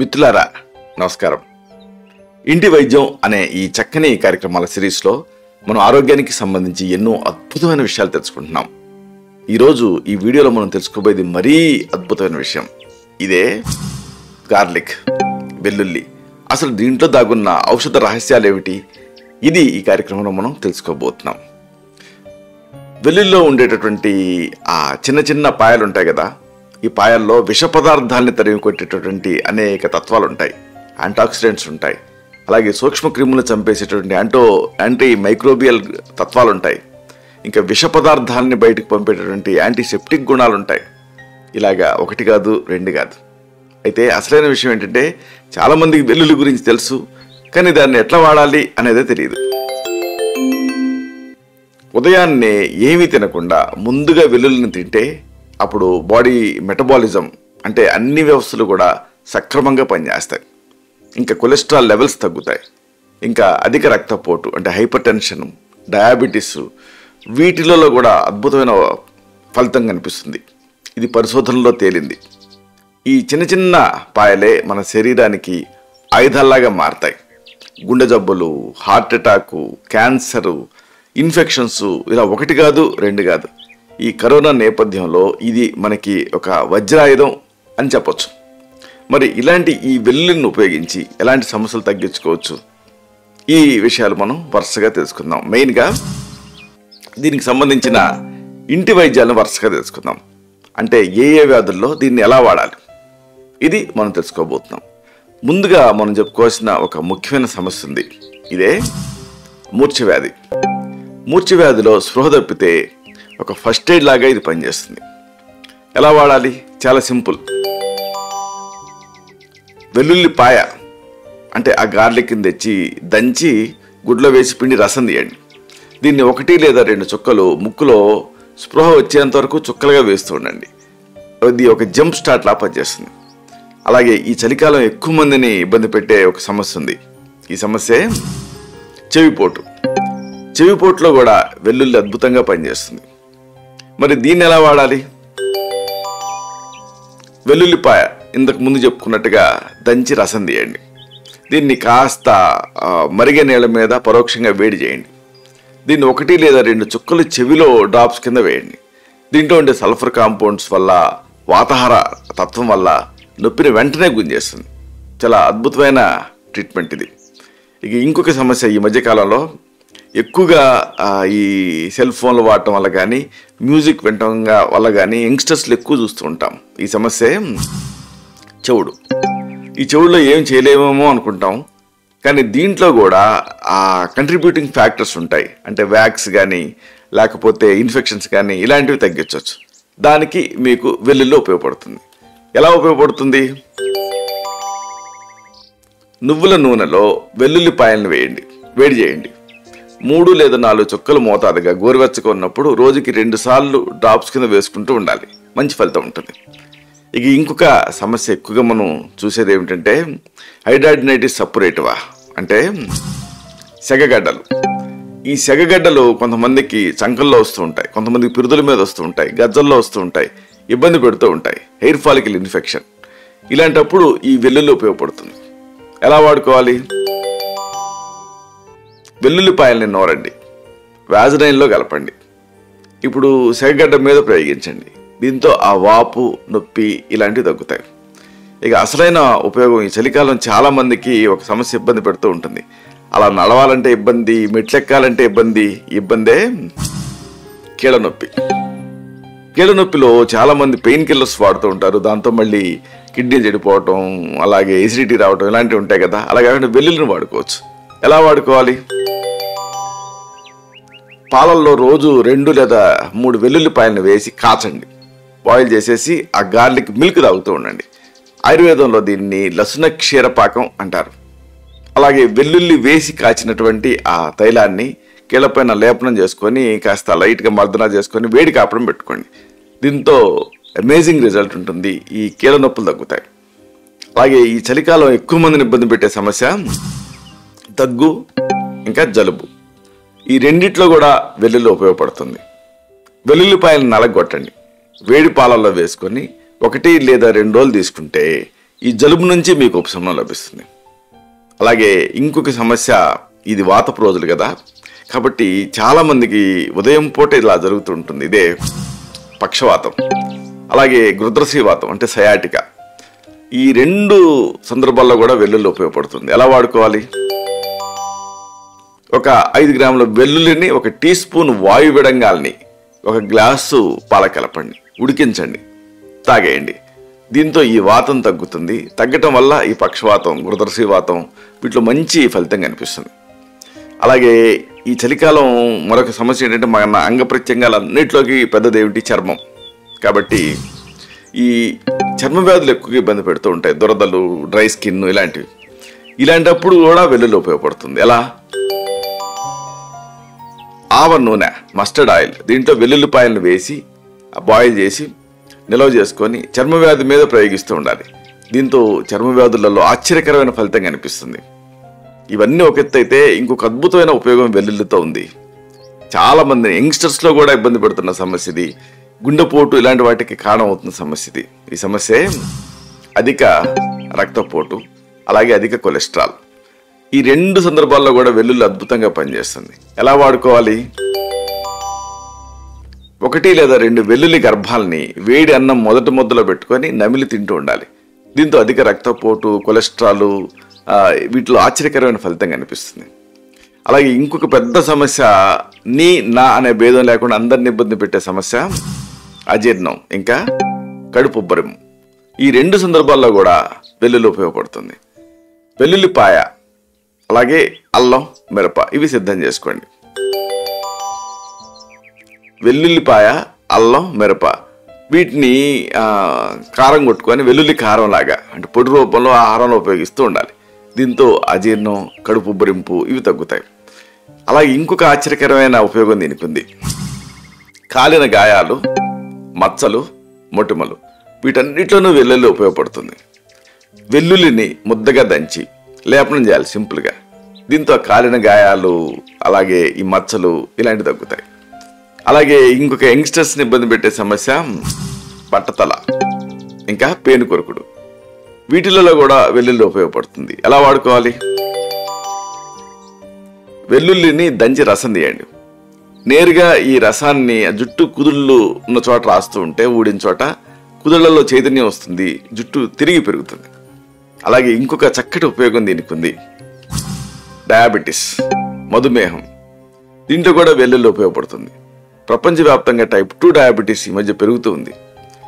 మిత్రులారా నమస్కారం. ఇంటి వైద్యం అనే ఈ చక్కని కార్యక్రమాల సిరీస్లో మనం ఆరోగ్యానికి సంబంధించి ఎన్నో అద్భుతమైన విషయాలు తెలుసుకుంటున్నాం. ఈరోజు ఈ వీడియోలో మనం తెలుసుకోబోయేది మరీ అద్భుతమైన విషయం. ఇదే గార్లిక్, వెల్లుల్లి. అసలు దీంట్లో దాగున్న ఔషధ రహస్యాలు ఏమిటి? ఇది ఈ కార్యక్రమంలో మనం తెలుసుకోబోతున్నాం. వెల్లుల్లిలో ఉండేటటువంటి ఆ చిన్న చిన్న పాయలు ఉంటాయి కదా, ఈ పాయల్లో విష పదార్థాలని తరిమి కొట్టేటటువంటి అనేక తత్వాలు ఉంటాయి. యాంటాక్సిడెంట్స్ ఉంటాయి, అలాగే సూక్ష్మ క్రిములను చంపేసేటటువంటి యాంటీ మైక్రోబియల్ తత్వాలు ఉంటాయి, ఇంకా విష పదార్థాలని బయటకు పంపేటటువంటి యాంటీసెప్టిక్ గుణాలు ఉంటాయి. ఇలాగా ఒకటి కాదు, రెండు కాదు. అయితే అసలైన విషయం ఏంటంటే, చాలామందికి వెల్లుల్లి గురించి తెలుసు, కానీ దాన్ని ఎట్లా వాడాలి అనేదే తెలియదు. ఉదయాన్నే ఏమీ తినకుండా ముందుగా వెల్లుల్లిని తింటే అప్పుడు బాడీ మెటబాలిజం అంటే అన్ని వ్యవస్థలు కూడా సక్రమంగా పనిచేస్తాయి. ఇంకా కొలెస్ట్రాల్ లెవెల్స్ తగ్గుతాయి. ఇంకా అధిక రక్తపోటు అంటే హైపర్ టెన్షన్, డయాబెటీస్, వీటిలలో కూడా అద్భుతమైన ఫలితం కనిపిస్తుంది. ఇది పరిశోధనలో తేలింది. ఈ చిన్న చిన్న పాయలే మన శరీరానికి ఆయుధాల్లాగా మారతాయి. గుండె జబ్బులు, హార్ట్ అటాకు, క్యాన్సరు, ఇన్ఫెక్షన్స్ ఇలా ఒకటి కాదు, రెండు కాదు. ఈ కరోనా నేపథ్యంలో ఇది మనకి ఒక వజ్రాయుధం అని చెప్పొచ్చు. మరి ఇలాంటి ఈ వెల్లుల్లిని ఉపయోగించి ఎలాంటి సమస్యలు తగ్గించుకోవచ్చు, ఈ విషయాలు మనం వరుసగా తెలుసుకుందాం. మెయిన్గా దీనికి సంబంధించిన ఇంటి వైద్యాలను వరుసగా తెలుసుకుందాం. అంటే ఏ వ్యాధుల్లో దీన్ని ఎలా వాడాలి, ఇది మనం తెలుసుకోబోతున్నాం. ముందుగా మనం చెప్పుకోవాల్సిన ఒక ముఖ్యమైన సమస్య ఉంది. ఇదే మూర్ఛవ్యాధి. మూర్ఛవ్యాధిలో స్పృహ తప్పితే ఒక ఫస్ట్ ఎయిడ్ లాగా ఇది పనిచేస్తుంది. ఎలా వాడాలి? చాలా సింపుల్. వెల్లుల్లి పాయ అంటే ఆ గార్లిక్ని తెచ్చి దంచి గుడ్లో వేసి పిండి రసం తీయండి. దీన్ని 1 లేదా 2 చుక్కలు ముక్కులో స్పృహ వచ్చేంత వరకు చుక్కలుగా వేస్తూ ఉండండి. ఇది ఒక జంప్ స్టార్ట్ లా పనిచేస్తుంది. అలాగే ఈ చలికాలం ఎక్కువ మందిని ఇబ్బంది పెట్టే ఒక సమస్య ఉంది. ఈ సమస్య చెవిపోటు. చెవిపోటులో కూడా వెల్లుల్లి అద్భుతంగా పనిచేస్తుంది. మరి దీన్ని ఎలా వాడాలి? వెల్లుల్లిపాయ ఇంతకు ముందు చెప్పుకున్నట్టుగా దంచి రసం తీయండి. దీన్ని కాస్త మరిగే నీళ్ళ మీద పరోక్షంగా వేడి చేయండి. దీన్ని 1 లేదా 2 చుక్కలు చెవిలో డ్రాప్స్ కింద వేయండి. దీంట్లో ఉండే సల్ఫర్ కాంపౌండ్స్ వల్ల, వాతాహార తత్వం వల్ల నొప్పిని వెంటనే గుంజేస్తుంది. చాలా అద్భుతమైన ట్రీట్మెంట్ ఇది. ఇక ఇంకొక సమస్య, ఈ మధ్యకాలంలో ఎక్కువగా ఈ సెల్ ఫోన్లు వాడటం వల్ల కానీ, మ్యూజిక్ వినటం వల్ల కానీ యంగ్స్టర్స్లు ఎక్కువ చూస్తూ ఉంటాం. ఈ సమస్య చెవుడు. ఈ చెవుల్లో ఏం చేయలేమేమో అనుకుంటాం, కానీ దీంట్లో కూడా ఆ కంట్రిబ్యూటింగ్ ఫ్యాక్టర్స్ ఉంటాయి. అంటే వ్యాక్స్ కానీ, లేకపోతే ఇన్ఫెక్షన్స్ కానీ, ఇలాంటివి తగ్గించవచ్చు. దానికి మీకు వెల్లుల్లి ఉపయోగపడుతుంది. ఎలా ఉపయోగపడుతుంది? నువ్వుల నూనెలో వెల్లుల్లిపాయలను వేయండి, వేడి చేయండి. 3 లేదా 4 చుక్కలు మోతాదుగా గోరువెచ్చగా ఉన్నప్పుడు రోజుకి 2 సార్లు డ్రాప్స్ కింద వేసుకుంటూ ఉండాలి. మంచి ఫలితం ఉంటుంది. ఇక ఇంకొక సమస్య ఎక్కువగా మనం చూసేది ఏమిటంటే హైడ్రాడినైటిస్ సప్పురేటివా అంటే సెగగడ్డలు. ఈ సెగగడ్డలు కొంతమందికి చంకల్లో వస్తూ ఉంటాయి, కొంతమందికి పిరుదుల మీద వస్తూ ఉంటాయి, గజ్జల్లో వస్తూ ఉంటాయి, ఇబ్బంది పెడుతూ ఉంటాయి. Hair follicle infection. ఇలాంటప్పుడు ఈ వెల్లుల్లి ఉపయోగపడుతుంది. ఎలా వాడుకోవాలి? వెల్లుల్లిపాయల్ని నూరండి, వ్యాజలైన్లో కలపండి. ఇప్పుడు సెగగడ్డ మీద ప్రయోగించండి. దీంతో ఆ వాపు, నొప్పి ఇలాంటివి తగ్గుతాయి. ఇక అసలైన ఉపయోగం, ఈ చలికాలం చాలామందికి ఒక సమస్య ఇబ్బంది పెడుతూ ఉంటుంది. అలా నడవాలంటే ఇబ్బంది, మెట్లెక్కాలంటే ఇబ్బందే కీళ్ళ నొప్పి. కీళ్ళ నొప్పిలో చాలామంది పెయిన్ కిల్లర్స్ వాడుతూ ఉంటారు. దాంతో మళ్ళీ కిడ్నీలు చెడిపోవటం, అలాగే ఎసిడిటీ రావటం ఇలాంటివి ఉంటాయి కదా. అలా కాకుండా వెల్లుల్లిని వాడుకోవచ్చు. ఎలా వాడుకోవాలి? పాలల్లో రోజు 2 లేదా 3 వెల్లుల్లిపాయలను వేసి కాచండి. బాయిల్ చేసేసి ఆ గార్లిక్ మిల్క్ తాగుతూ ఉండండి. ఆయుర్వేదంలో దీన్ని లసున క్షీరపాకం అంటారు. అలాగే వెల్లుల్లి వేసి కాచినటువంటి ఆ తైలాన్ని కీళ్ళపైన లేపనం చేసుకొని కాస్త లైట్గా మర్దన చేసుకొని వేడి కాపడం పెట్టుకోండి. దీంతో అమేజింగ్ రిజల్ట్ ఉంటుంది. ఈ కీళ్ళ నొప్పులు తగ్గుతాయి. అలాగే ఈ చలికాలం ఎక్కువ మందిని ఇబ్బంది పెట్టే సమస్య దగ్గు, ఇంకా జలుబు. ఈ రెండిట్లో కూడా వెల్లుల్లి ఉపయోగపడుతుంది. వెల్లుల్లిపాయలను నలగొట్టండి. వేడి పాలల్లో వేసుకొని 1 లేదా 2 రోజులు తీసుకుంటే ఈ జలుబు నుంచి మీకు ఉపశమనం లభిస్తుంది. అలాగే ఇంకొక సమస్య, ఇది వాతపు రోజులు కదా, కాబట్టి చాలామందికి ఉదయం పూట ఇలా జరుగుతూ ఉంటుంది. ఇదే పక్షవాతం, అలాగే గృద్రసీవాతం అంటే సయాటిక. ఈ 2 సందర్భాల్లో కూడా వెల్లుల్లి ఉపయోగపడుతుంది. ఎలా వాడుకోవాలి? ఒక 5 గ్రాముల వెల్లుల్లిని 1 టీ స్పూన్ వాయు విడంగాల్ని 1 గ్లాసు పాల కలపండి, ఉడికించండి, తాగేయండి. దీంతో ఈ వాతం తగ్గుతుంది. తగ్గటం వల్ల ఈ పక్షవాతం, గృద్రసీవాతం వీటిలో మంచి ఫలితం కనిపిస్తుంది. అలాగే ఈ చలికాలం మరొక సమస్య ఏంటంటే మన అంగ ప్రత్యంగాలన్నింటిలోకి పెద్దదేమిటి? చర్మం. కాబట్టి ఈ చర్మ వ్యాధులు ఎక్కువగా ఇబ్బంది పెడుతూ ఉంటాయి, దురదలు, డ్రై స్కిన్ ఇలాంటివి. ఇలాంటప్పుడు కూడా వెల్లుల్లి ఉపయోగపడుతుంది. ఎలా? ఆవ నూనె, మస్టర్డ్ ఆయిల్, దీంట్లో వెల్లుల్లిపాయలను వేసి బాయిల్ చేసి నిల్వ చేసుకొని చర్మ వ్యాధి మీద ప్రయోగిస్తూ ఉండాలి. దీంతో చర్మ వ్యాధులలో ఆశ్చర్యకరమైన ఫలితం కనిపిస్తుంది. ఇవన్నీ ఒక ఎత్తు అయితే, ఇంకొక అద్భుతమైన ఉపయోగం వెల్లుల్లితో ఉంది. చాలామంది యంగ్స్టర్స్లో కూడా ఇబ్బంది పడుతున్న సమస్య ఇది. గుండెపోటు ఇలాంటి వాటికి కారణం అవుతున్న సమస్య ఇది. ఈ సమస్య అధిక రక్తపోటు, అలాగే అధిక కొలెస్ట్రాల్. ఈ 2 సందర్భాల్లో కూడా వెల్లుల్లి అద్భుతంగా పనిచేస్తుంది. ఎలా వాడుకోవాలి? 1 లేదా 2 వెల్లుల్లి గర్భాలని వేడి అన్నం మొదటి ముద్దలో పెట్టుకొని నమిలి తింటూ ఉండాలి. దీంతో అధిక రక్తపోటు, కొలెస్ట్రాల్ వీటిలో ఆశ్చర్యకరమైన ఫలితం కనిపిస్తుంది. అలాగే ఇంకొక పెద్ద సమస్య, నీ నా అనే భేదం లేకుండా అందరిని ఇబ్బంది పెట్టే సమస్య అజీర్ణం, ఇంకా కడుపు ఉబ్బరం. ఈ 2 సందర్భాల్లో కూడా వెల్లుల్లి ఉపయోగపడుతుంది. వెల్లుల్లిపాయ, అలాగే అల్లం, మిరప ఇవి సిద్ధం చేసుకోండి. వెల్లుల్లిపాయ, అల్లం, మిరప వీటిని కారం కొట్టుకొని వెల్లుల్లి కారం లాగా అంటే పొడి రూపంలో ఆహారంలో ఉపయోగిస్తూ ఉండాలి. దీంతో అజీర్ణం, కడుపు ఉబ్బరింపు ఇవి తగ్గుతాయి. అలాగే ఇంకొక ఆశ్చర్యకరమైన ఉపయోగం దీనికి ఉంది. కాలిన గాయాలు, మచ్చలు, మొటిమలు వీటన్నిటిలోనూ వెల్లుల్లి ఉపయోగపడుతుంది. వెల్లుల్లిని ముద్దగా దంచి లేపనం చేయాలి సింపుల్గా. దీంతో కాలిన గాయాలు, అలాగే ఈ మచ్చలు ఇలాంటివి తగ్గుతాయి. అలాగే ఇంకొక యంగ్స్టర్స్ని ఇబ్బంది పెట్టే సమస్య బట్టతల, ఇంకా పేను కొరుకుడు, వీటిలలో కూడా వెల్లుల్లి ఉపయోగపడుతుంది. ఎలా వాడుకోవాలి? వెల్లుల్లిని దంచి రసం తీయండి. నేరుగా ఈ రసాన్ని జుట్టు కుదుళ్ళు ఉన్న చోట రాస్తూ ఉంటే ఊడిన చోట కుదుళ్లలో చైతన్యం వస్తుంది, జుట్టు తిరిగి పెరుగుతుంది. అలాగే ఇంకొక చక్కటి ఉపయోగం దీనికి ఉంది. డయాబెటీస్, మధుమేహం, దీంట్లో కూడా వెల్లుల్లి ఉపయోగపడుతుంది. ప్రపంచవ్యాప్తంగా టైప్ 2 డయాబెటీస్ ఈ మధ్య పెరుగుతూ ఉంది.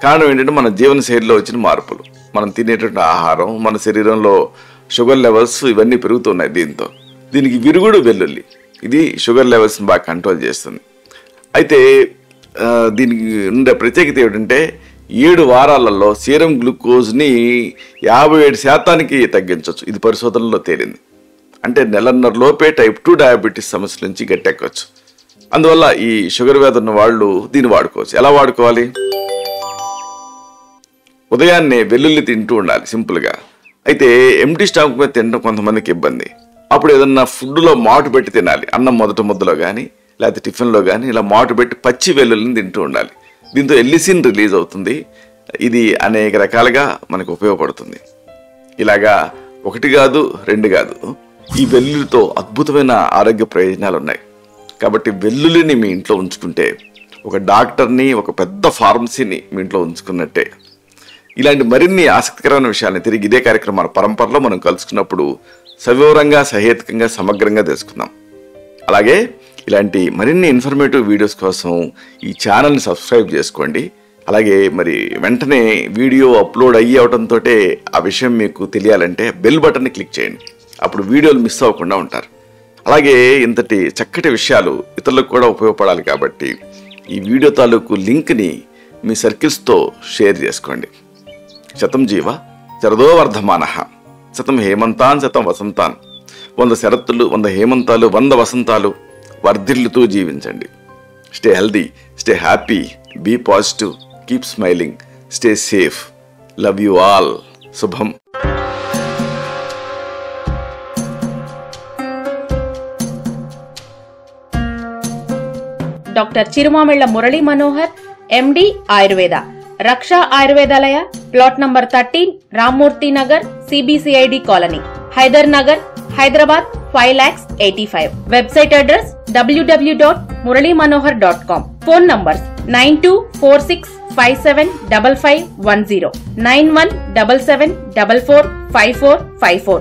కారణం ఏంటంటే మన జీవనశైలిలో వచ్చిన మార్పులు, మనం తినేటువంటి ఆహారం, మన శరీరంలో షుగర్ లెవెల్స్ ఇవన్నీ పెరుగుతున్నాయి. దీనికి విరుగుడు వెల్లుల్లి, ఇది షుగర్ లెవెల్స్ని బాగా కంట్రోల్ చేస్తుంది. అయితే దీనికి ఉండే ప్రత్యేకత ఏమిటంటే 7 వారాలలో సీరం గ్లూకోజ్ని 57% తగ్గించవచ్చు. ఇది పరిశోధనలో తేలింది. అంటే నెలన్నర లోపే టైప్ 2 డయాబెటీస్ సమస్య నుంచి గట్టెక్కవచ్చు. అందువల్ల ఈ షుగర్ వ్యాధి ఉన్న వాళ్ళు దీన్ని వాడుకోవచ్చు. ఎలా వాడుకోవాలి? ఉదయాన్నే వెల్లుల్లి తింటూ ఉండాలి సింపుల్గా. అయితే ఎంటీ స్టమక్ మీద తినడం కొంతమందికి ఇబ్బంది. అప్పుడు ఏదన్నా ఫుడ్లో మాటు పెట్టి తినాలి. అన్నం మొదటి ముద్దలో కానీ లేకపోతే టిఫిన్లో కానీ ఇలా మాటు పెట్టి పచ్చి వెల్లుల్లిని తింటూ ఉండాలి. దీంతో ఎల్లిసిన్ రిలీజ్ అవుతుంది. ఇది అనేక రకాలుగా మనకు ఉపయోగపడుతుంది. ఇలాగా 1 కాదు 2 కాదు, ఈ వెల్లుల్లితో అద్భుతమైన ఆరోగ్య ప్రయోజనాలు ఉన్నాయి. కాబట్టి వెల్లుల్లిని మీ ఇంట్లో ఉంచుకుంటే ఒక డాక్టర్ని, ఒక పెద్ద ఫార్మసీని మీ ఇంట్లో ఉంచుకున్నట్టే. ఇలాంటి మరిన్ని ఆసక్తికరమైన విషయాన్ని తిరిగి ఇదే కార్యక్రమాల పరంపరలో మనం కలుసుకున్నప్పుడు సవివరంగా, సహేతుకంగా, సమగ్రంగా తెలుసుకుందాం. అలాగే ఇలాంటి మరిన్ని ఇన్ఫర్మేటివ్ వీడియోస్ కోసం ఈ ఛానల్ని సబ్స్క్రైబ్ చేసుకోండి. అలాగే మరి వెంటనే వీడియో అప్లోడ్ అవ్వడంతో ఆ విషయం మీకు తెలియాలంటే బెల్ బటన్ని క్లిక్ చేయండి. అప్పుడు వీడియోలు మిస్ అవ్వకుండా ఉంటారు. అలాగే ఇంతటి చక్కటి విషయాలు ఇతరులకు కూడా ఉపయోగపడాలి కాబట్టి ఈ వీడియో తాలూకు లింక్ని మీ సర్కిల్స్తో షేర్ చేసుకోండి. శతం జీవ శరదో వర్ధమానః, శతం హేమంతాన్ శతం వసంతాన్, 100 శరత్తులు, 100 హేమంతాలు, 100 వసంతాలు వర్ధిల్లుతూ జీవించండి. Stay healthy, stay happy, be positive, keep smiling, stay safe. Love you all. శుభం. Doctor Chirumamilla Murali Manohar, MD, Ayurveda, Raksha Ayurvedalaya, plot number 13, Rammurthy Nagar, CBCID colony, Hyder Nagar, Hyderabad 5,85,000. Website address www.muralymanohar.com. Phone numbers 9246575510, 9177445454.